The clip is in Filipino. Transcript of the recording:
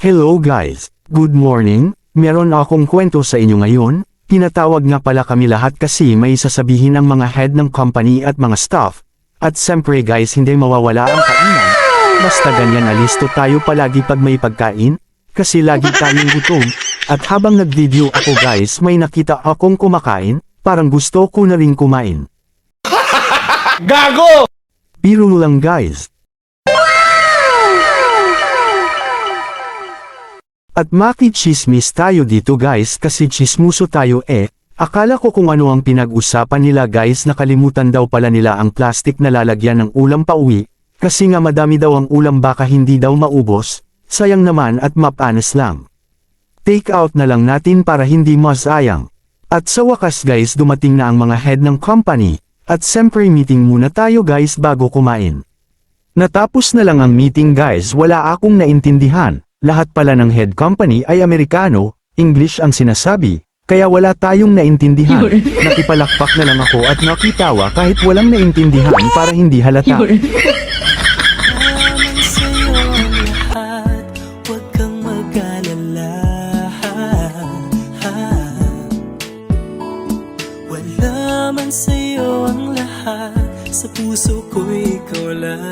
Hello guys, good morning, meron akong kwento sa inyo ngayon. Tinatawag nga pala kami lahat kasi may sasabihin ang mga head ng company at mga staff. At siyempre guys hindi mawawala ang kainan. Basta ganyan alisto tayo palagi pag may pagkain, kasi lagi tayong gutom. At habang nag-video ako guys may nakita akong kumakain, parang gusto ko na rin kumain. Gago! Biro lang guys. At makichismis tayo dito guys kasi chismuso tayo Akala ko kung ano ang pinag-usapan nila guys, nakalimutan daw pala nila ang plastic na lalagyan ng ulam pauwi, kasi nga madami daw ang ulam baka hindi daw maubos, sayang naman at mapanas lang. Take out na lang natin para hindi masayang. At sa wakas guys dumating na ang mga head ng company, at siyempre meeting muna tayo guys bago kumain. Natapos na lang ang meeting guys, wala akong naintindihan. Lahat pala ng head company ay Amerikano, English ang sinasabi, kaya wala tayong naintindihan. Nakipalakpak na lang ako at nakitawa kahit walang naintindihan para hindi halata. Huwag kang mag-alala. Wala man sa'yo ang lahat, sa puso ko ikaw lang.